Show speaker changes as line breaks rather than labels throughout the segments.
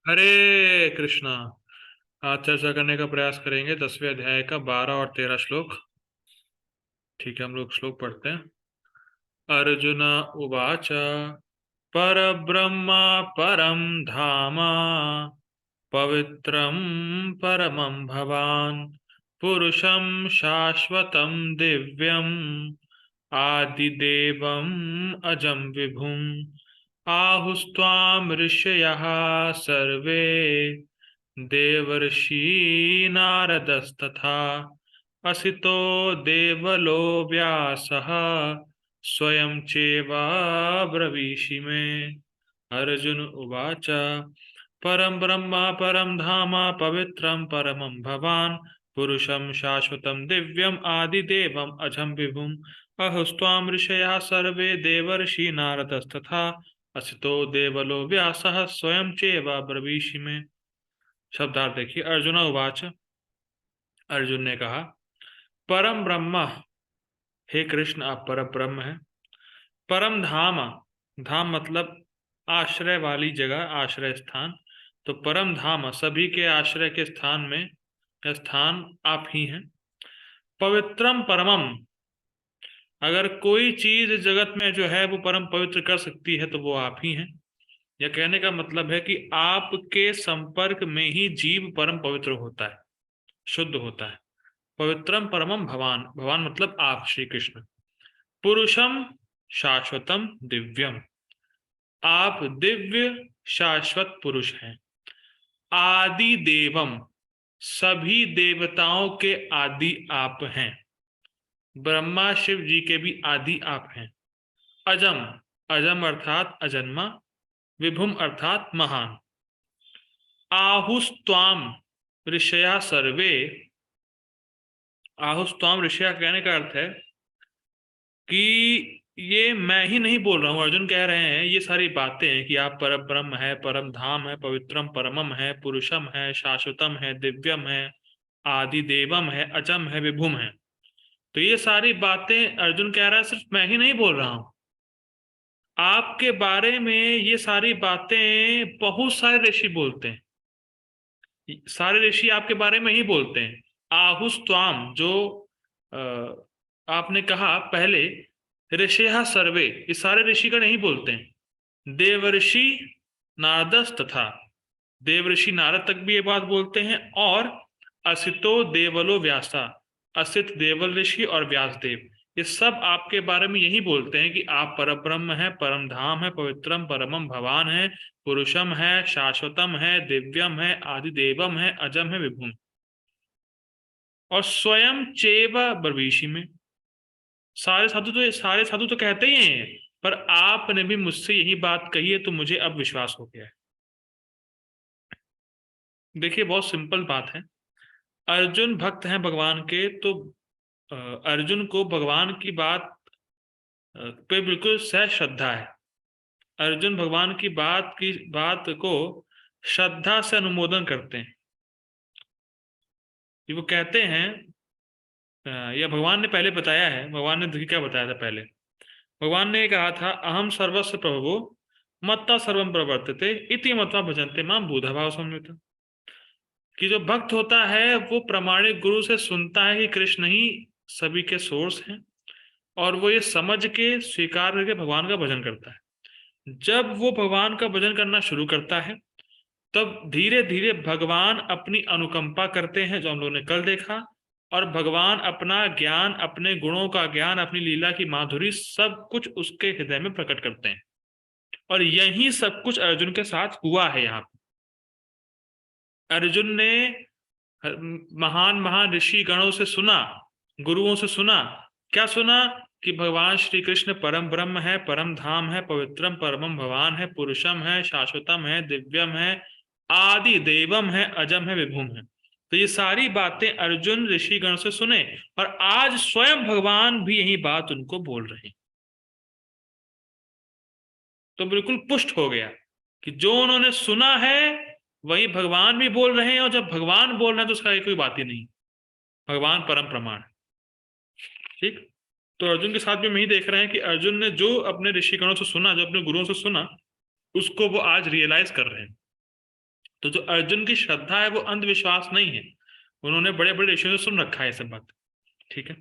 हरे कृष्णा। आज चर्चा करने का प्रयास करेंगे 10वें अध्याय का 12 और 13 श्लोक। ठीक है, हम लोग श्लोक पढ़ते हैं। अर्जुन उवाच परब्रह्म परम धाम पवित्रं परमं भवान पुरुषं शाश्वतं दिव्यम् आदिदेवम् अजं विभुम् आहुस्त्वां ऋषयः सर्वे देवर्षि नारदस्तथा असितो देवलो व्यासः स्वयं चैवाब्रवीषि मे। अर्जुन उवाच परं ब्रह्म परं धाम पवित्रं परमं भवान् पुरुषं शाश्वतं दिव्यम् आदिदेवम् अजं विभुम् अहुस्त्वां ऋषयः सर्वे देवर्षि नारदस्तथा असितो देवलो व्यासः स्वयं चैवाब्रवीषि मे। शब्दार्थ देखिए। अर्जुन उवाच, अर्जुन ने कहा, परम ब्रह्म, हे कृष्ण आप पर ब्रह्म है। परम धाम, धाम मतलब आश्रय वाली जगह, आश्रय स्थान। तो परम धाम सभी के आश्रय के स्थान में यह स्थान आप ही हैं। पवित्रम परमम, अगर कोई चीज जगत में जो है वो परम पवित्र कर सकती है तो वो आप ही हैं। यह कहने का मतलब है कि आपके संपर्क में ही जीव परम पवित्र होता है, शुद्ध होता है। पवित्रम परमम भवान, भवान मतलब आप श्री कृष्ण। पुरुषम शाश्वतम दिव्यम, आप दिव्य शाश्वत पुरुष हैं। आदि देवम, सभी देवताओं के आदि आप हैं। ब्रह्मा शिव जी के भी आदि आप हैं। अजम, अजम अर्थात अजन्मा। विभुम अर्थात महान। आहुस्त्वाम ऋषया सर्वे, आहुस्त्वाम ऋषया कहने का अर्थ है कि ये मैं ही नहीं बोल रहा हूं, अर्जुन कह रहे हैं ये सारी बातें कि आप परम ब्रह्म है, परम धाम है, पवित्रम परमम है, पुरुषम है, शाश्वतम है, दिव्यम है, आदि देवम है, अजम है, विभुम है। तो ये सारी बातें अर्जुन कह रहा है सिर्फ मैं ही नहीं बोल रहा हूं, आपके बारे में ये सारी बातें बहुत सारे ऋषि बोलते हैं। सारे ऋषि आपके बारे में ही बोलते हैं। आहुस्त्वाम जो आपने कहा पहले, ऋषिया सर्वे, ये सारे ऋषि का नहीं बोलते हैं। देवर्षि नारदस तथा, देवर्षि नारद तक भी ये बात बोलते हैं। और असितो देवलो व्यासा, असित देवल ऋषि और व्यास देव, ये सब आपके बारे में यही बोलते हैं कि आप परब्रह्म है, परम धाम है, पवित्रम परमम भवान है, पुरुषम है, शाश्वतम है, दिव्यम है, आदिदेवम है, अजम है, विभुम। और स्वयं चैव ब्रवीषि में, सारे साधु तो कहते ही हैं, पर आपने भी मुझसे यही बात कही है तो मुझे अब विश्वास हो गया है। देखिए बहुत सिंपल बात है। अर्जुन भक्त हैं भगवान के, तो अर्जुन को भगवान की बात पे बिल्कुल सह श्रद्धा है। अर्जुन भगवान की बात को श्रद्धा से अनुमोदन करते हैं। ये वो कहते हैं, यह भगवान ने पहले बताया है। भगवान ने देखिए क्या बताया था पहले। भगवान ने कहा था, अहम सर्वस्व प्रभवो मत्ता सर्वम प्रवर्तते इति मत्वा भजन्ते मां बुधा भाव संयुक्त। कि जो भक्त होता है वो प्रामाणिक गुरु से सुनता है कि कृष्ण ही सभी के सोर्स हैं, और वो ये समझ के स्वीकार करके भगवान का भजन करता है। जब वो भगवान का भजन करना शुरू करता है तब धीरे धीरे भगवान अपनी अनुकंपा करते हैं, जो हम लोगों ने कल देखा। और भगवान अपना ज्ञान, अपने गुणों का ज्ञान, अपनी लीला की माधुरी सब कुछ उसके हृदय में प्रकट करते हैं। और यही सब कुछ अर्जुन के साथ हुआ है। यहाँ अर्जुन ने महान महान ऋषि गणों से सुना, गुरुओं से सुना। क्या सुना? कि भगवान श्री कृष्ण परम ब्रह्म है, परम धाम है, पवित्रम परमम भवान है, पुरुषम है, शाश्वतम है, दिव्यम है, आदि देवम है, अजम है, विभुम है। तो ये सारी बातें अर्जुन ऋषि गण से सुने, और आज स्वयं भगवान भी यही बात उनको बोल रहे हैं। तो बिल्कुल पुष्ट हो गया कि जो उन्होंने सुना है वही भगवान भी बोल रहे हैं। और जब भगवान बोल रहे हैं तो उसका कोई बात ही नहीं, भगवान परम प्रमाण। ठीक। तो अर्जुन के साथ भी हम यही देख रहे हैं कि अर्जुन ने जो अपने ऋषिगणों से सुना, जो अपने गुरुओं से सुना, उसको वो आज रियलाइज कर रहे हैं। तो जो अर्जुन की श्रद्धा है वो अंधविश्वास नहीं है, उन्होंने बड़े बड़े ऋषियों से सुन रखा है ये सब बात। ठीक है,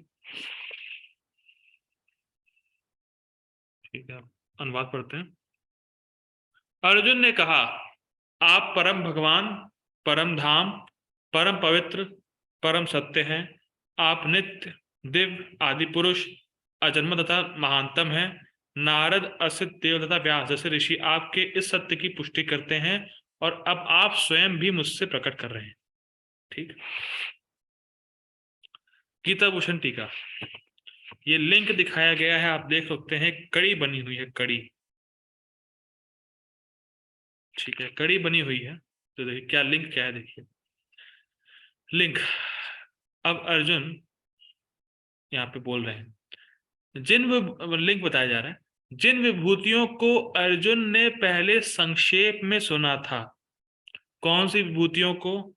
ठीक है, अनुवाद पढ़ते हैं। अर्जुन ने कहा, आप परम भगवान, परम धाम, परम पवित्र, परम सत्य हैं। आप नित्य, दिव्य, आदि पुरुष, अजन्म तथा महानतम हैं। नारद, असित देव तथा व्यास जैसे ऋषि आपके इस सत्य की पुष्टि करते हैं, और अब आप स्वयं भी मुझसे प्रकट कर रहे हैं। ठीक। गीता भूषण टीका, ये लिंक दिखाया गया है, आप देख सकते हैं, कड़ी बनी हुई है, कड़ी। ठीक है, कड़ी बनी हुई है, तो देखिए क्या लिंक क्या है, देखिए लिंक। अब अर्जुन यहाँ पे बोल रहे हैं, लिंक बताया जा रहा है, जिन विभूतियों को अर्जुन ने पहले संक्षेप में सुना था। कौन सी विभूतियों को?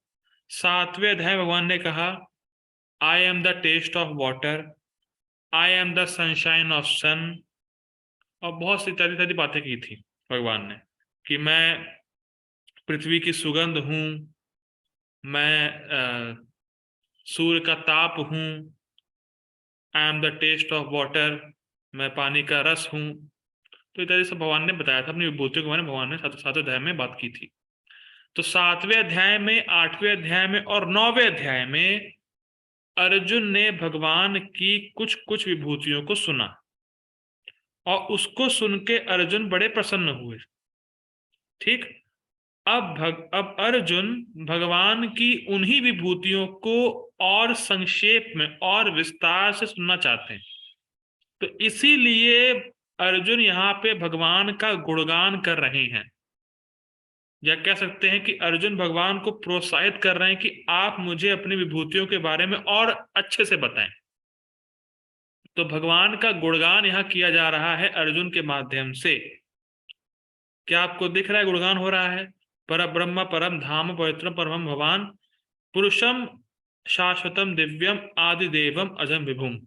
7वें अध्याय भगवान ने कहा, I am the taste of water, I am the sunshine of sun, और बहुत सी इत्यादि इत्यादि बातें की थी भगवान ने, कि मैं पृथ्वी की सुगंध हूं, मैं सूर्य का ताप हूं, I am the taste of water, मैं पानी का रस हूं। तो इत्यादि सब भगवान ने बताया था, अपनी विभूतियों के बारे में भगवान ने 7वें अध्याय में बात की थी। तो 7वें अध्याय में, 8वें अध्याय में और 9वें अध्याय में अर्जुन ने भगवान की कुछ कुछ विभूतियों को सुना, और उसको सुन के अर्जुन बड़े प्रसन्न हुए। ठीक। अब अर्जुन भगवान की उन्हीं विभूतियों को और संक्षेप में और विस्तार से सुनना चाहते हैं। तो इसीलिए अर्जुन यहाँ पे भगवान का गुणगान कर रहे हैं, या कह सकते हैं कि अर्जुन भगवान को प्रोत्साहित कर रहे हैं कि आप मुझे अपनी विभूतियों के बारे में और अच्छे से बताएं। तो भगवान का गुणगान यहाँ किया जा रहा है अर्जुन के माध्यम से। क्या आपको दिख रहा है गुणगान हो रहा है? पर ब्रह्म परम धाम पवित्रम परम भगवान पुरुषम शाश्वतम दिव्यम आदि देवम अजम विभुम।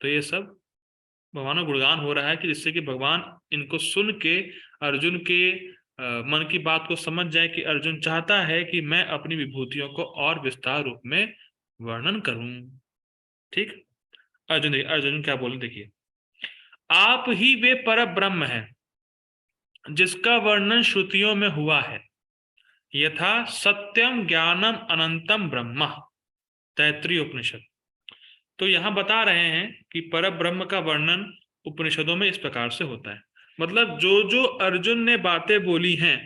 तो ये सब भगवान का गुणगान हो रहा है, कि जिससे कि भगवान इनको सुन के अर्जुन के मन की बात को समझ जाए, कि अर्जुन चाहता है कि मैं अपनी विभूतियों को और विस्तार रूप में वर्णन करूं। ठीक। अर्जुन देखिए, अर्जुन क्या बोले, देखिए, आप ही वे पर ब्रह्म हैं जिसका वर्णन श्रुतियों में हुआ है, यथा सत्यम ज्ञानम अनंतम ब्रह्म, तैत्रीय उपनिषद। तो यहां बता रहे हैं कि पर ब्रह्म का वर्णन उपनिषदों में इस प्रकार से होता है। मतलब जो जो अर्जुन ने बातें बोली हैं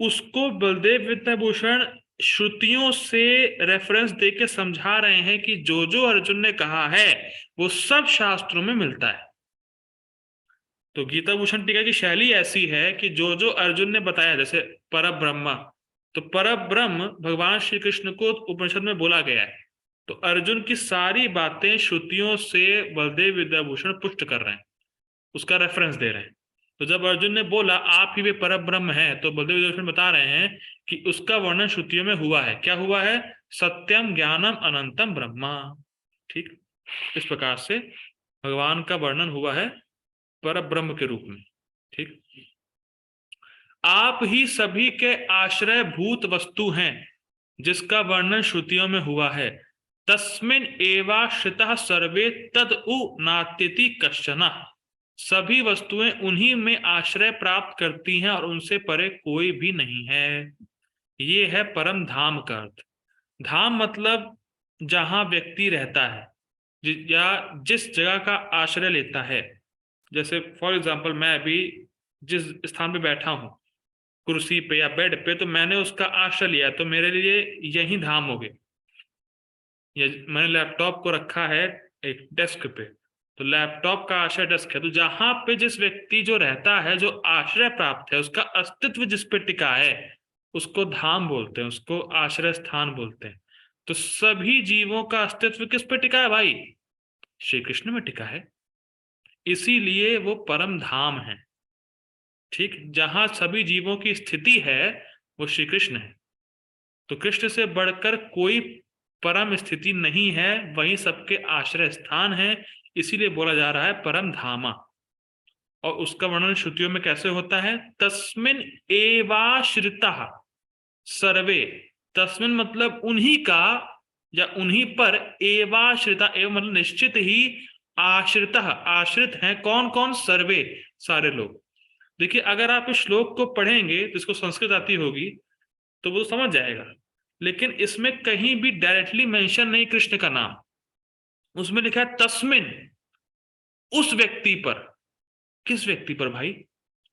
उसको बलदेव विद्याभूषण श्रुतियों से रेफरेंस देके समझा रहे हैं, कि जो जो अर्जुन ने कहा है वो सब शास्त्रों में मिलता है। तो गीता भूषण टीका की शैली ऐसी है कि जो जो अर्जुन ने बताया, जैसे पर ब्रह्म, तो पर ब्रह्म भगवान श्री कृष्ण को उपनिषद में बोला गया है, तो अर्जुन की सारी बातें श्रुतियों से बलदेव विद्याभूषण पुष्ट कर रहे हैं, उसका रेफरेंस दे रहे हैं। तो जब अर्जुन ने बोला आप ही वे पर ब्रह्म है, तो बलदेव विद्याभूषण बता रहे हैं कि उसका वर्णन श्रुतियों में हुआ है। क्या हुआ है? सत्यम ज्ञानम अनंतम ब्रह्मा। ठीक। इस प्रकार से भगवान का वर्णन हुआ है पर ब्रह्म के रूप में। ठीक। आप ही सभी के आश्रय भूत वस्तु हैं जिसका वर्णन श्रुतियों में हुआ है, तस्मिन एवाश्रितः सर्वे तद उ नात्यति कश्चन। सभी वस्तुएं उन्हीं में आश्रय प्राप्त करती हैं और उनसे परे कोई भी नहीं है। ये है परम धाम का अर्थ। धाम मतलब जहां व्यक्ति रहता है, या जिस जगह का आश्रय लेता है। जैसे फॉर एग्जाम्पल, मैं अभी जिस स्थान पे बैठा हूं, कुर्सी पे या बेड पे, तो मैंने उसका आश्रय लिया, तो मेरे लिए यही धाम हो गए। या मैंने लैपटॉप को रखा है एक डेस्क पे, तो लैपटॉप का आश्रय डेस्क है। तो जहां पे जिस व्यक्ति जो रहता है, जो आश्रय प्राप्त है, उसका अस्तित्व जिस पे टिका है, उसको धाम बोलते हैं, उसको आश्रय स्थान बोलते हैं। तो सभी जीवों का अस्तित्व किस पे टिका है भाई? श्री कृष्ण में टिका है, इसीलिए वो परम धाम है। ठीक। जहां सभी जीवों की स्थिति है वो श्री कृष्ण है। तो कृष्ण से बढ़कर कोई परम स्थिति नहीं है, वही सबके आश्रय स्थान है, इसीलिए बोला जा रहा है परम धामा। और उसका वर्णन श्रुतियों में कैसे होता है? तस्मिन एवाश्रितः, सर्वे, तस्मिन मतलब उन्हीं का या उन्हीं पर, एवाश्रिता, एवं मतलब निश्चित ही, आश्रित, आश्रित हैं कौन कौन, सर्वे, सारे लोग। देखिए अगर आप इस श्लोक को पढ़ेंगे तो इसको संस्कृत आती होगी तो वो समझ जाएगा, लेकिन इसमें कहीं भी डायरेक्टली मेंशन नहीं कृष्ण का नाम। उसमें लिखा है तस्मिन, उस व्यक्ति पर। किस व्यक्ति पर भाई?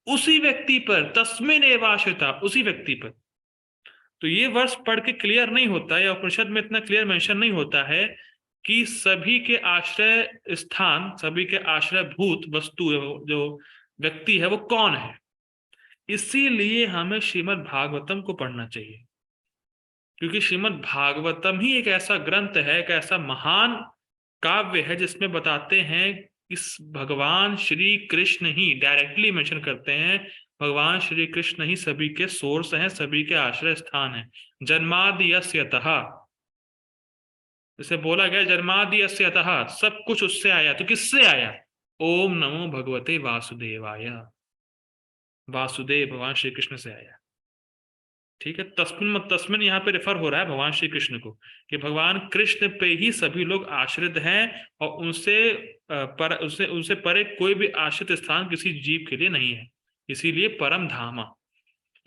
उसी व्यक्ति पर, तस्मिन एवाश्रिता, उसी व्यक्ति पर। तो ये वर्ष पढ़ के क्लियर नहीं होता है, उपनिषद में इतना क्लियर मेंशन नहीं होता है कि सभी के आश्रय स्थान, सभी के आश्रय भूत वस्तु जो व्यक्ति है वो कौन है। इसीलिए हमें श्रीमद् भागवतम को पढ़ना चाहिए, क्योंकि श्रीमद् भागवतम ही एक ऐसा ग्रंथ है, एक ऐसा महान काव्य है जिसमें बताते हैं इस भगवान श्री कृष्ण ही डायरेक्टली मेंशन करते हैं, भगवान श्री कृष्ण ही सभी के सोर्स हैं, सभी के आश्रय स्थान हैं। जन्मादि यस्यतः, जैसे बोला गया जन्मादि यस्यतः, सब कुछ उससे आया, तो किससे आया? ओम नमो भगवते वासुदेवाय, वासुदेव भगवान श्री कृष्ण से आया। ठीक है, तस्मिन तस्मिन यहाँ पे रेफर हो रहा है भगवान श्री कृष्ण को, कि भगवान कृष्ण पे ही सभी लोग आश्रित हैं, और उनसे पर उनसे उनसे परे कोई भी आश्रित स्थान किसी जीव के लिए नहीं है। इसीलिए परम धामा,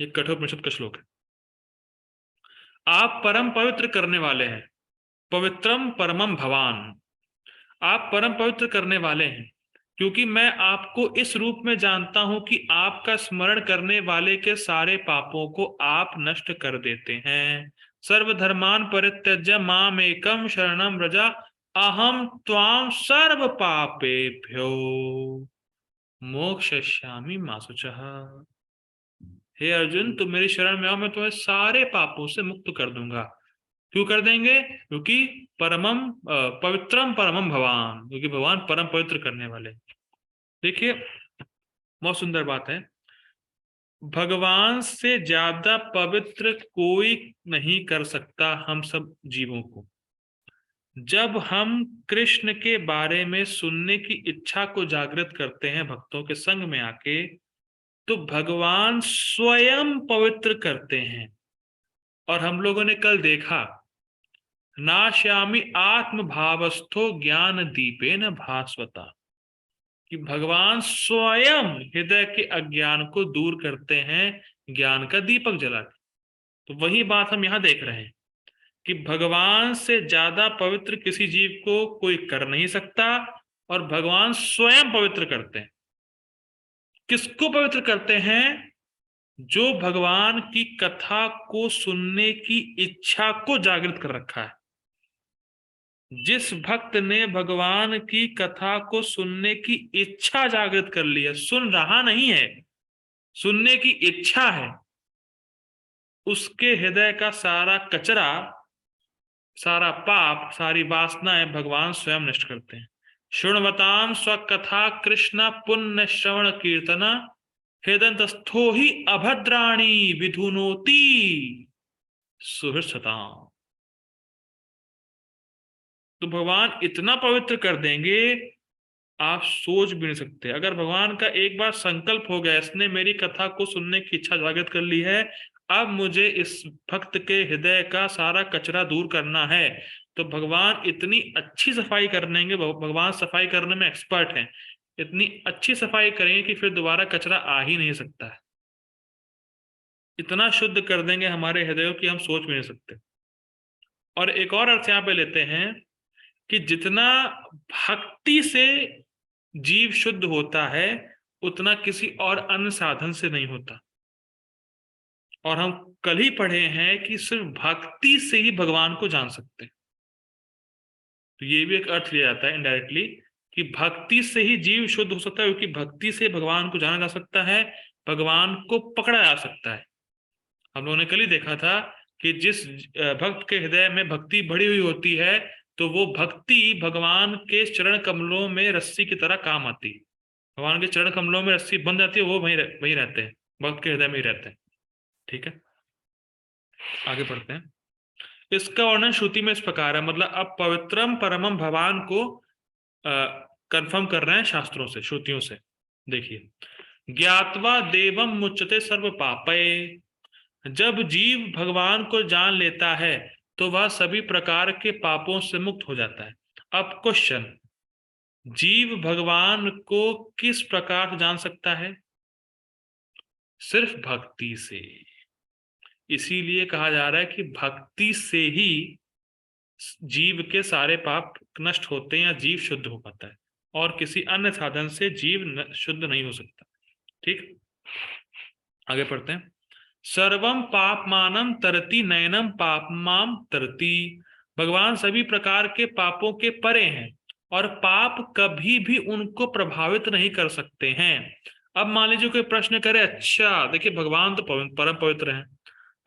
ये कठोपनिषद का श्लोक है। आप परम पवित्र करने वाले हैं, पवित्रम परमम भवान, आप परम पवित्र करने वाले हैं, क्योंकि मैं आपको इस रूप में जानता हूं कि आपका स्मरण करने वाले के सारे पापों को आप नष्ट कर देते हैं। सर्वधर्मान परित्यज्य मामेकम शरणम व्रजा, अहम त्वाम सर्व पापेभ्यो मोक्षयिष्यामि मा शुचः। हे अर्जुन, तुम मेरी शरण में आओ, मैं तुम्हें सारे पापों से मुक्त कर दूंगा। क्यों कर देंगे? क्योंकि परमम पवित्रम परमम भगवान, क्योंकि भगवान परम पवित्र करने वाले। देखिए बहुत सुंदर बात है, भगवान से ज्यादा पवित्र कोई नहीं कर सकता हम सब जीवों को। जब हम कृष्ण के बारे में सुनने की इच्छा को जागृत करते हैं भक्तों के संग में आके, तो भगवान स्वयं पवित्र करते हैं। और हम लोगों ने कल देखा, नाश्यामि आत्म भावस्थो ज्ञान दीपेन भास्वता, कि भगवान स्वयं हृदय के अज्ञान को दूर करते हैं ज्ञान का दीपक जला के। तो वही बात हम यहां देख रहे हैं कि भगवान से ज्यादा पवित्र किसी जीव को कोई कर नहीं सकता, और भगवान स्वयं पवित्र करते हैं। किसको पवित्र करते हैं? जो भगवान की कथा को सुनने की इच्छा को जागृत कर रखा है। जिस भक्त ने भगवान की कथा को सुनने की इच्छा जागृत कर ली है, सुन रहा नहीं है, सुनने की इच्छा है, उसके हृदय का सारा कचरा, सारा पाप, सारी वासनाएं भगवान स्वयं नष्ट करते हैं। शृण्वताम स्वकथा कृष्ण पुण्य श्रवण कीर्तना, हृदयस्थो ही अभद्राणी विधुनोति सुहृदताम। तो भगवान इतना पवित्र कर देंगे, आप सोच भी नहीं सकते। अगर भगवान का एक बार संकल्प हो गया, इसने मेरी कथा को सुनने की इच्छा जागृत कर ली है, अब मुझे इस भक्त के हृदय का सारा कचरा दूर करना है, तो भगवान इतनी अच्छी सफाई कर देंगे, भगवान सफाई करने में एक्सपर्ट हैं, इतनी अच्छी सफाई करेंगे कि फिर दोबारा कचरा आ ही नहीं सकता है। इतना शुद्ध कर देंगे हमारे हृदयों की हम सोच भी नहीं सकते। और एक और अर्थ यहाँ पे लेते हैं कि जितना भक्ति से जीव शुद्ध होता है, उतना किसी और अन्य साधन से नहीं होता। और हम कल ही पढ़े हैं कि सिर्फ भक्ति से ही भगवान को जान सकते हैं। तो ये भी एक अर्थ लिया जाता है इनडायरेक्टली, कि भक्ति से ही जीव शुद्ध हो सकता है, क्योंकि भक्ति से भगवान को जाना जा सकता है, भगवान को पकड़ा जा सकता है। हम लोगों ने कल ही देखा था कि जिस भक्त के हृदय में भक्ति बढ़ी हुई होती है, तो वो भक्ति भगवान के चरण कमलों में रस्सी की तरह काम आती है। भगवान के चरण कमलों में रस्सी बंध जाती है, वो वहीं रहते हैं, भक्त के हृदय में ही रहते हैं। ठीक है, आगे पढ़ते हैं। इसका वर्णन श्रुति में इस प्रकार है, मतलब अब पवित्रम परमम भगवान को कंफर्म कर रहे हैं शास्त्रों से, श्रुतियों से। देखिए, ज्ञात्वा देवम मुच्यते सर्व पापे, जब जीव भगवान को जान लेता है तो वह सभी प्रकार के पापों से मुक्त हो जाता है। अब क्वेश्चन, जीव भगवान को किस प्रकार से जान सकता है? सिर्फ भक्ति से। इसीलिए कहा जा रहा है कि भक्ति से ही जीव के सारे पाप नष्ट होते हैं या जीव शुद्ध हो पाता है, और किसी अन्य साधन से जीव शुद्ध नहीं हो सकता। ठीक, आगे पढ़ते हैं। सर्वम पापमानम तरति नयनम पापमाम तरति। भगवान सभी प्रकार के पापों के परे हैं और पाप कभी भी उनको प्रभावित नहीं कर सकते हैं। अब मान लीजिए कोई प्रश्न करे, अच्छा देखिए भगवान तो परम पवित्र हैं,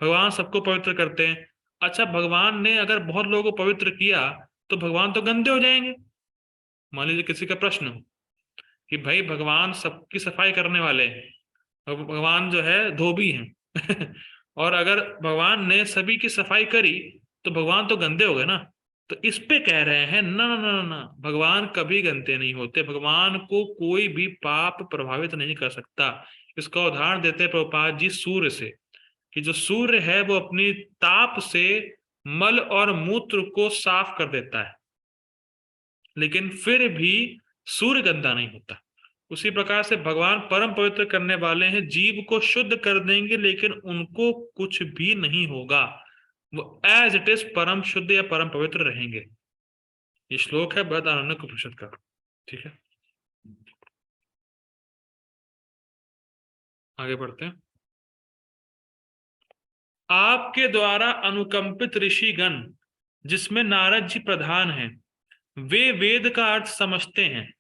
भगवान सबको पवित्र करते हैं, अच्छा भगवान ने अगर बहुत लोगों को पवित्र किया तो भगवान तो गंदे हो जाएंगे। मान लीजिए किसी का प्रश्न हो कि भाई भगवान सबकी सफाई करने वाले हैं, भगवान जो है धोबी हैं और अगर भगवान ने सभी की सफाई करी तो भगवान तो गंदे हो गए ना। तो इस पे कह रहे हैं ना ना ना ना, भगवान कभी गंदे नहीं होते, भगवान को कोई भी पाप प्रभावित नहीं कर सकता। इसका उदाहरण देते हैं प्रभुपाद जी सूर्य से, कि जो सूर्य है वो अपनी ताप से मल और मूत्र को साफ कर देता है, लेकिन फिर भी सूर्य गंदा नहीं होता। उसी प्रकार से भगवान परम पवित्र करने वाले हैं, जीव को शुद्ध कर देंगे लेकिन उनको कुछ भी नहीं होगा, वो एज इट इज परम शुद्ध या परम पवित्र रहेंगे। ये श्लोक है बृहदारण्यक उपनिषद का। ठीक है, आगे बढ़ते हैं। आपके द्वारा अनुकंपित ऋषिगण, जिसमें नारद जी प्रधान हैं, वे वेद का अर्थ समझते हैं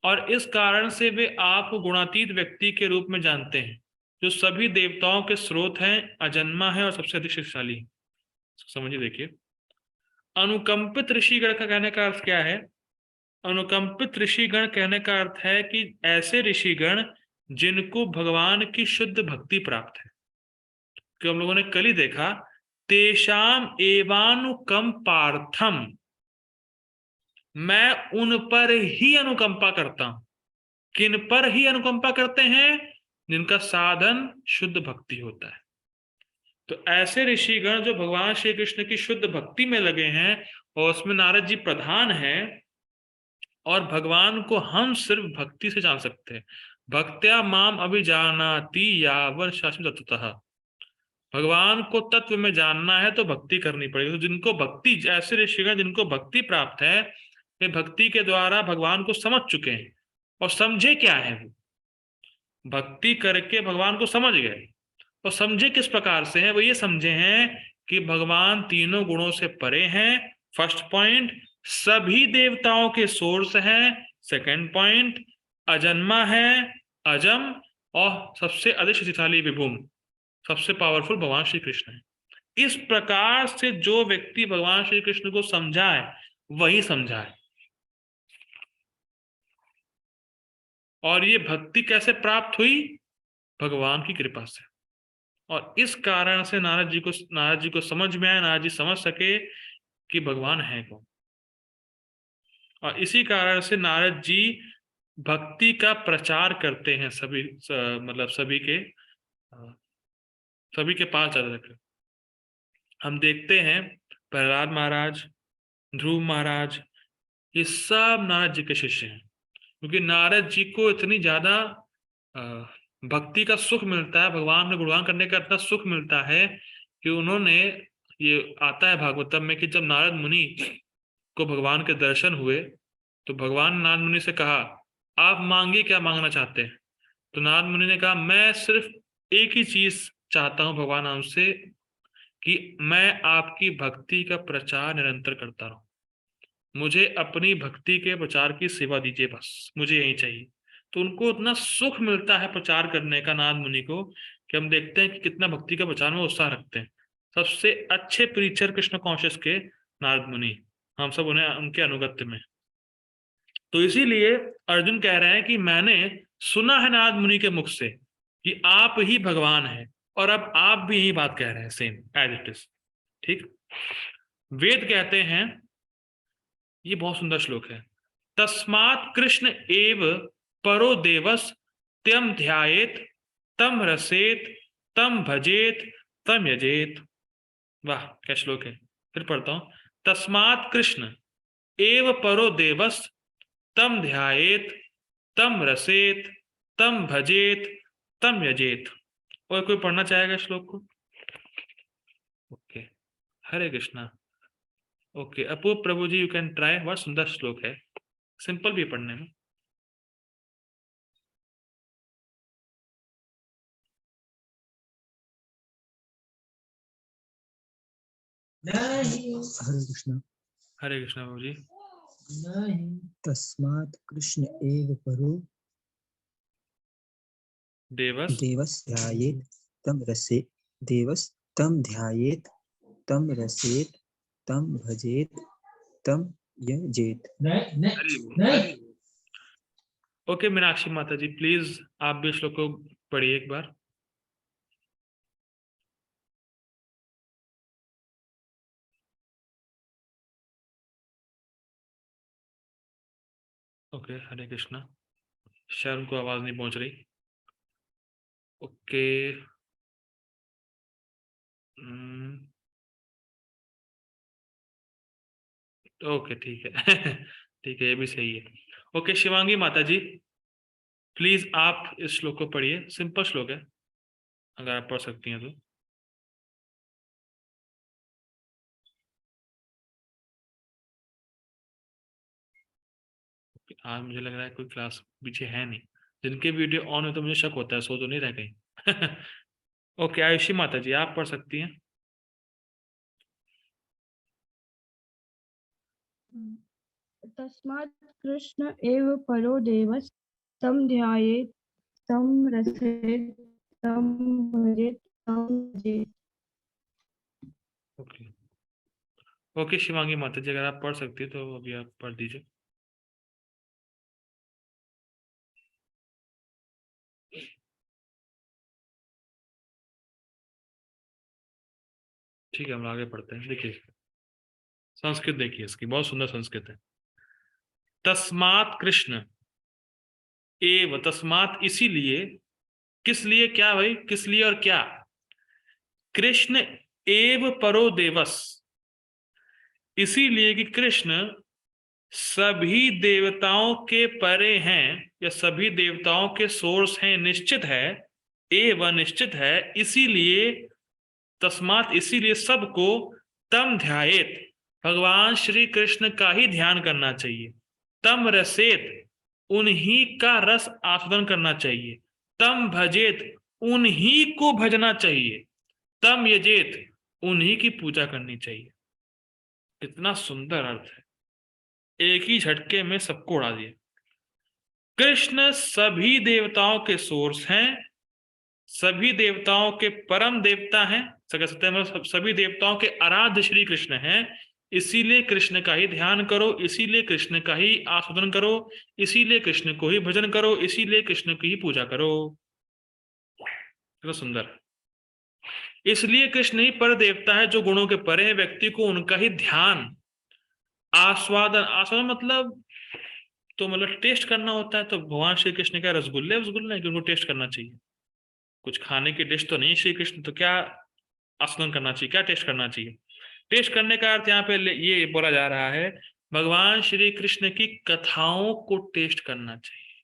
और इस कारण से वे आपको गुणातीत व्यक्ति के रूप में जानते हैं, जो सभी देवताओं के स्रोत हैं, अजन्मा है और सबसे अधिक शक्तिशाली है। समझिए, देखिए, अनुकंपित ऋषिगण का कहने का अर्थ क्या है? अनुकंपित ऋषिगण कहने का अर्थ है कि ऐसे ऋषिगण जिनको भगवान की शुद्ध भक्ति प्राप्त है। कि हम लोगों ने कल ही देखा, तेषाम एवानुकंपार्थम, मैं उन पर ही अनुकंपा करता हूं। किन पर ही अनुकंपा करते हैं? जिनका साधन शुद्ध भक्ति होता है। तो ऐसे ऋषिगण जो भगवान श्री कृष्ण की शुद्ध भक्ति में लगे हैं और उसमें नारद जी प्रधान हैं, और भगवान को हम सिर्फ भक्ति से जान सकते हैं। भक्त्या माम अभिजानाति यावन शाश्वत तत्वतः। भगवान को तत्व में जानना है तो भक्ति करनी पड़ेगी। तो जिनको भक्ति, ऐसे ऋषिगण जिनको भक्ति प्राप्त है, वे भक्ति के द्वारा भगवान को समझ चुके हैं। और समझे क्या है? वो भक्ति करके भगवान को समझ गए। और समझे किस प्रकार से हैं? वो ये समझे हैं कि भगवान तीनों गुणों से परे हैं, फर्स्ट पॉइंट। सभी देवताओं के सोर्स हैं, सेकंड पॉइंट। अजन्मा है, अजम, और सबसे अधिक शक्तिशाली विभुम, सबसे पावरफुल भगवान श्री कृष्ण है। इस प्रकार से जो व्यक्ति भगवान श्री कृष्ण को समझा है वही समझा है। और ये भक्ति कैसे प्राप्त हुई? भगवान की कृपा से। और इस कारण से नारद जी को समझ में आया, नारद जी समझ सके कि भगवान है कौन। और इसी कारण से नारद जी भक्ति का प्रचार करते हैं मतलब सभी के पास जाकर के। हम देखते हैं प्रहलाद महाराज, ध्रुव महाराज, ये सब नारद जी के शिष्य हैं। क्योंकि नारद जी को इतनी ज्यादा भक्ति का सुख मिलता है, भगवान में गुणगान करने का इतना सुख मिलता है कि उन्होंने, ये आता है भागवतम में, कि जब नारद मुनि को भगवान के दर्शन हुए तो भगवान नारद मुनि से कहा, आप मांगिए, क्या मांगना चाहते हैं? तो नारद मुनि ने कहा, मैं सिर्फ एक ही चीज चाहता हूं भगवान हमसे, कि मैं आपकी भक्ति का प्रचार निरंतर करता रहूं, मुझे अपनी भक्ति के प्रचार की सेवा दीजिए, बस मुझे यही चाहिए। तो उनको इतना सुख मिलता है प्रचार करने का, नारद मुनि को, कि हम देखते हैं कि कितना भक्ति का प्रचार में उत्साह रखते हैं। सबसे अच्छे प्रीचर कृष्ण कॉन्शियस के नारद मुनि, हम सब उन्हें उनके अनुगत्य में। तो इसीलिए अर्जुन कह रहे हैं कि मैंने सुना है नारद मुनि के मुख से कि आप ही भगवान हैं, और अब आप भी यही बात कह रहे हैं, सेम एज इट इज। ठीक, वेद कहते हैं, ये बहुत सुंदर श्लोक है, तस्मात् कृष्ण एव परो देवस त्यम ध्यायेत तम रसेत तम भजेत तम यजेत। वाह क्या श्लोक है। फिर पढ़ता हूं। तस्मात् कृष्ण एव परो देवस तम ध्यायेत तम रसेत तम भजेत तम यजेत। और कोई पढ़ना चाहेगा श्लोक को? ओके। हरे कृष्णा। ओके अपूप प्रभु जी, यू कैन ट्राई। बहुत सुंदर श्लोक है, सिंपल भी पढ़ने में।
हरे कृष्ण।
हरे कृष्णा प्रभु जी।
तस्मात् कृष्ण एव परो
देवस
देवस् ध्यायेत् तं रसेत् देवस् तं ध्यायेत् तं रसेत् तं भजेत् तं यजेत्।
हरि बोल। ओके मीनाक्षी माता जी, प्लीज आप भी श्लोक को पढ़िए एक बार। ओके हरे कृष्णा। शायद उनको आवाज नहीं पहुंच रही। ओके। ओके ठीक है ठीक है, ये भी सही है। ओके शिवांगी माता जी, प्लीज आप इस श्लोक को पढ़िए, सिंपल श्लोक है, अगर आप पढ़ सकती हैं तो। आज मुझे लग रहा है कोई क्लास पीछे है नहीं। जिनके वीडियो ऑन है तो मुझे शक होता है सो तो नहीं रह गई ओके आयुषी माता जी, आप पढ़ सकती हैं।
तस्मात् कृष्ण एव परो देवस् तं ध्यायेत् तं रसेत् तं भजेत् तं यजेत्।
ओके। ओके शिवांगी माता जी, अगर आप पढ़ सकती हैं तो अभी आप पढ़ दीजिए। ठीक है हम आगे पढ़ते हैं। देखिए संस्कृत देखिए इसकी, बहुत सुंदर संस्कृत है। तस्मात् कृष्ण एव, तस्मात् इसीलिए, किस लिए, क्या भाई, किस लिए और क्या? कृष्ण एव परो देवस, इसीलिए कि कृष्ण सभी देवताओं के परे हैं, या सभी देवताओं के सोर्स हैं, निश्चित है। एव निश्चित है, इसीलिए, तस्मात इसीलिए सबको तम ध्यायेत, भगवान श्री कृष्ण का ही ध्यान करना चाहिए। तम रसेत, उन्हीं का रस आस्वादन करना चाहिए। तम भजेत, उन्हीं को भजना चाहिए। तम यजेत, उन्हीं की पूजा करनी चाहिए। कितना सुंदर अर्थ है, एक ही झटके में सबको उड़ा दिया। कृष्ण सभी देवताओं के सोर्स हैं, सभी देवताओं के परम देवता हैं, कह सकते हैं सभी देवताओं के आराध्य श्री कृष्ण हैं। इसीलिए कृष्ण का ही ध्यान करो, इसीलिए कृष्ण का ही आस्वादन करो, इसीलिए कृष्ण को ही भजन करो, इसीलिए कृष्ण की ही पूजा करो। कितना सुंदर। इसलिए कृष्ण ही पर देवता है जो गुणों के परे है, व्यक्ति को उनका ही ध्यान, आस्वादन, आस्वादन मतलब तो मतलब टेस्ट करना होता है। तो भगवान श्री कृष्ण क्या रसगुल्ले रसगुल्ले कि उनको टेस्ट करना चाहिए? कुछ खाने की डिश तो नहीं श्री कृष्ण, तो क्या आस्वादन करना चाहिए, क्या टेस्ट करना चाहिए? टेस्ट करने का अर्थ यहाँ पे ये बोला जा रहा है, भगवान श्री कृष्ण की कथाओं को टेस्ट करना चाहिए।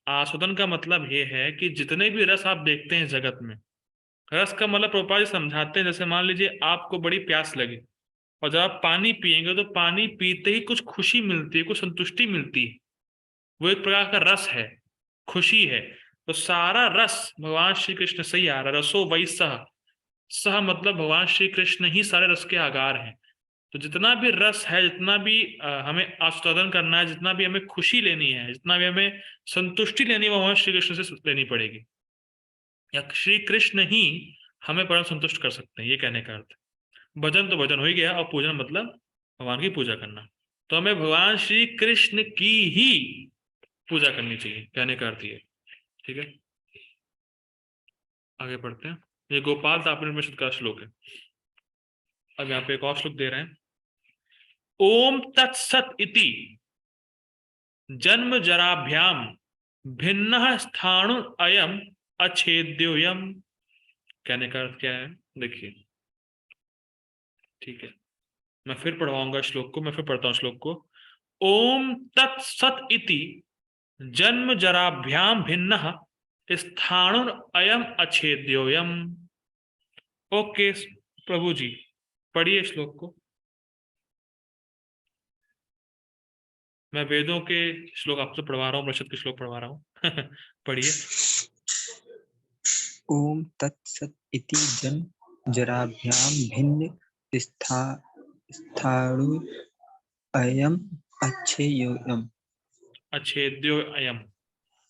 आस्वादन का मतलब ये है कि जितने भी रस आप देखते हैं जगत में, रस का मतलब प्रभुपाद जी समझाते हैं, जैसे मान लीजिए आपको बड़ी प्यास लगे और जब आप पानी पिएंगे तो पानी पीते ही कुछ खुशी मिलती है, कुछ संतुष्टि मिलती है। वो एक प्रकार का रस है, खुशी है। तो सारा रस भगवान श्री कृष्ण से ही आ रहा है। रसो वही सह, सह मतलब भगवान श्री कृष्ण ही सारे रस के आगार हैं। तो जितना भी रस है, जितना भी हमें आस्वादन करना है, जितना भी हमें खुशी लेनी है, जितना भी हमें संतुष्टि लेनी है, वो हमें श्री कृष्ण से लेनी पड़ेगी, या श्री कृष्ण ही हमें परम संतुष्ट कर सकते हैं, ये कहने का अर्थ। भजन तो भजन हो ही गया, और पूजन मतलब भगवान की पूजा करना। तो हमें भगवान श्री कृष्ण की ही पूजा करनी चाहिए, कहने का अर्थ ये। ठीक है आगे पढ़ते हैं। ये गोपाल तापन उपनिषद का श्लोक है। अब यहाँ पे एक और श्लोक दे रहे हैं। ओम तत्सत इति जन्म जराभ्याम भिन्न स्थाणु अयम अच्छेद्योयम। कहने का अर्थ क्या है देखिए, ठीक है, मैं फिर पढ़वाऊंगा श्लोक को, मैं फिर पढ़ता हूँ श्लोक को। ओम तत्सत इति जन्म जराभ्याम भिन्नः स्थाणुर अयम अच्छेद्योयम। ओके प्रभु जी, पढ़िए श्लोक को। मैं वेदों के श्लोक आपसे पढ़वा रहा हूँ, उपनिषद के श्लोक पढ़वा रहा हूँ। पढ़िए।
ओम तत्सत इति जन्म जराभ्याम भिन्न स्थाणु अयम अच्छेयोयम
अच्छेद्यो अयम।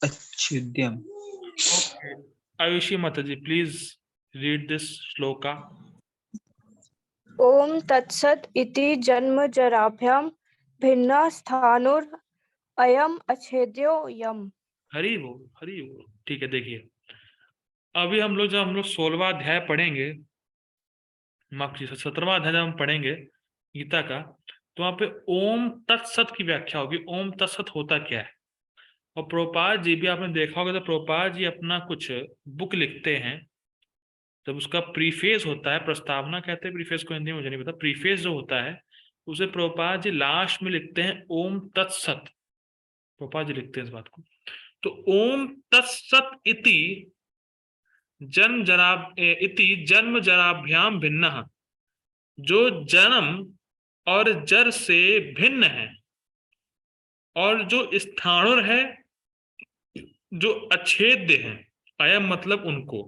अच्छुद्यम।
ओके, आयुषी माता जी प्लीज रीड दिस श्लोका।
ओम तत्सत इति जन्म जराभ्यां भिन्ना स्थानुर अयम अच्छेद्यो यम।
हरि वो, हरि वो। ठीक है, देखिए अभी हम लोग 16वां अध्याय पढ़ेंगे, माफ कीजिए 17वां अध्याय जब हम पढ़ेंगे गीता का, तो वहां पे ओम तत्सत की व्याख्या होगी। ओम तत्सत होता क्या है। और प्रभुपाद जी भी आपने देखा होगा, तो प्रभुपाद जी अपना कुछ बुक लिखते हैं, जब उसका प्रीफेस होता है, प्रस्तावना कहते हैं प्रीफेस को हिंदी में, मुझे नहीं पता, प्रीफेस जो होता है उसे प्रभुपाद जी लास्ट में लिखते हैं ओम तत्सत। प्रभुपाद जी लिखते हैं इस बात को। तो ओम तत्सत इति जन्म जराभ्याम भिन्नः, जो जन्म और जर से भिन्न है, और जो स्थाणुर है, जो अछेद्य है, अयम मतलब उनको,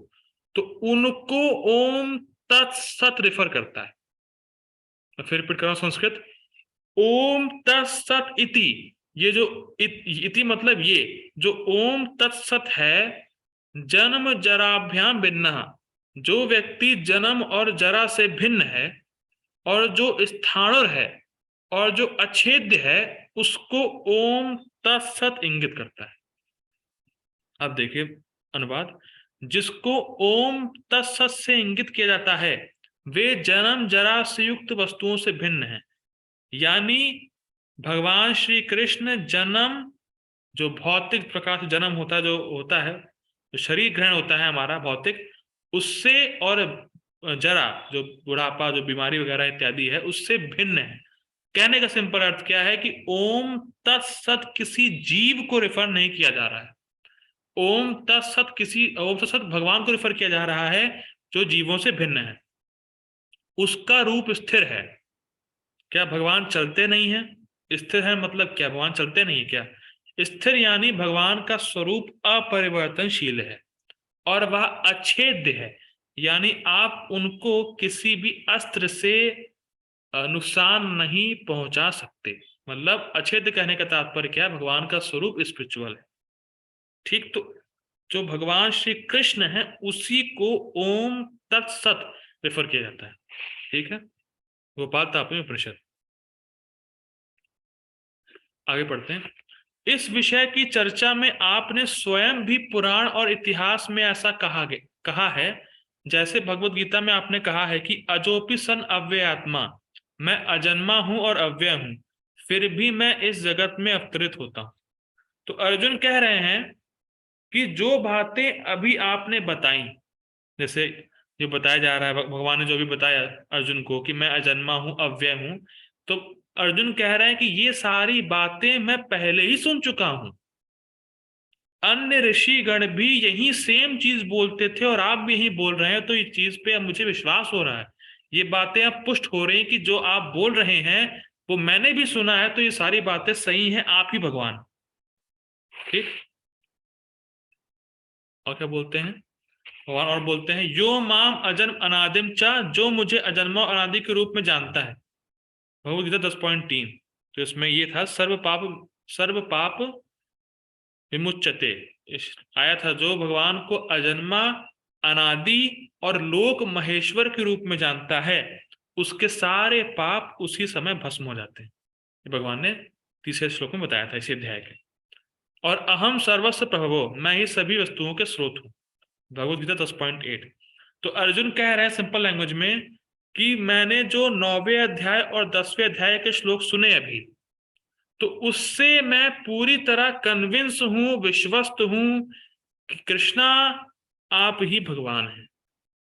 तो उनको ओम तत्सत रेफर करता है। मैं फिर रिपीट कर रहा हूं संस्कृत। ओम तत्सत इति, ये जो इति मतलब ये जो ओम तत्सत है, जन्म जराभ्याम भिन्न, जो व्यक्ति जन्म और जरा से भिन्न है, और जो स्थाणुर है, और जो अछेद्य है, उसको ओम तत्सत इंगित करता है। अब देखिए अनुवाद। जिसको ओम तत्सत से इंगित किया जाता है वे जन्म जरा से युक्त वस्तुओं से भिन्न है। यानी भगवान श्री कृष्ण जन्म, जो भौतिक प्रकार से जन्म होता है, जो होता है, जो शरीर ग्रहण होता है हमारा भौतिक, उससे, और जरा जो बुढ़ापा, जो बीमारी वगैरह इत्यादि है, उससे भिन्न है। कहने का सिंपल अर्थ क्या है कि ओम तत्सत किसी जीव को रेफर नहीं किया जा रहा है। ओम तत्सत भगवान को रेफर किया जा रहा है, जो जीवों से भिन्न है। उसका रूप स्थिर है। क्या भगवान चलते नहीं है? स्थिर है मतलब क्या, भगवान चलते नहीं है क्या? स्थिर यानी भगवान का स्वरूप अपरिवर्तनशील है, और वह अछेद्य है, यानी आप उनको किसी भी अस्त्र से नुकसान नहीं पहुंचा सकते। मतलब अछेद्य कहने का तात्पर्य क्या है, भगवान का स्वरूप स्पिरिचुअल है। ठीक, तो जो भगवान श्री कृष्ण है उसी को ओम तत्सत रेफर किया जाता है। ठीक है, गोपाल तापनी उपनिषद। आगे पढ़ते हैं। इस विषय की चर्चा में आपने स्वयं भी पुराण और इतिहास में ऐसा कहा है, जैसे भगवत गीता में आपने कहा है कि अजोपि सन अव्यय आत्मा, मैं अजन्मा हूं और अव्यय हूं, फिर भी मैं इस जगत में अवतरित होता हूं। तो अर्जुन कह रहे हैं कि जो बातें अभी आपने बताई, जैसे जो बताया जा रहा है, भगवान ने जो भी बताया अर्जुन को कि मैं अजन्मा हूं, अव्यय हूं, तो अर्जुन कह रहे हैं कि ये सारी बातें मैं पहले ही सुन चुका हूं। अन्य ऋषिगण भी यही सेम चीज बोलते थे और आप भी यही बोल रहे हैं, तो इस चीज पे अब मुझे विश्वास हो रहा है। ये बातें अब पुष्ट हो रही कि जो आप बोल रहे हैं वो मैंने भी सुना है, तो ये सारी बातें सही हैं, आप ही भगवान। ठीक, और क्या बोलते हैं भगवान? और बोलते हैं यो माम अजन्म अनादिम चा, जो मुझे अजन्मा और अनादि के रूप में जानता है। भगवद गीता 10.3। तो इसमें ये था सर्व पाप विमुच्यते, आया था जो भगवान को अजन्मा, अनादि और लोक महेश्वर के रूप में जानता है, उसके सारे पाप उसी समय भस्म हो जाते हैं। ये भगवान ने तीसरे श्लोक में बताया था इसी अध्याय के। और अहम सर्वस्व प्रभवो, मैं ही सभी वस्तुओं के स्रोत हूं। भगवद गीता 10.8। तो अर्जुन कह रहे हैं सिंपल लैंग्वेज में कि मैंने जो 9वें अध्याय और 10वें अध्याय के श्लोक सुने अभी, तो उससे मैं पूरी तरह कन्विंस हूं, विश्वस्त हूं कि कृष्णा आप ही भगवान हैं।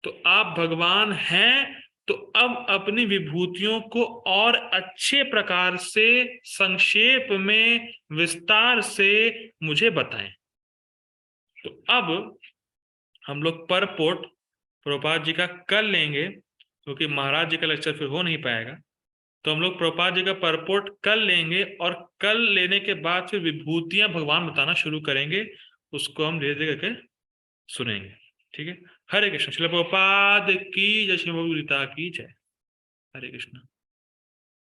तो आप भगवान हैं, तो अब अपनी विभूतियों को और अच्छे प्रकार से, संक्षेप में, विस्तार से मुझे बताएं। तो अब हम लोग परपोर्ट प्रभुपाद जी का कल लेंगे, क्योंकि महाराज जी का लेक्चर फिर हो नहीं पाएगा। तो हम लोग प्रभुपाद जी का परपोर्ट कल लेंगे, और कल लेने के बाद फिर विभूतियां भगवान बताना शुरू करेंगे, उसको हम धीरे धीरे करके सुनेंगे। ठीक है। हरे कृष्ण। श्रील प्रभुपाद की जय, श्री गीता की जय। हरे कृष्ण।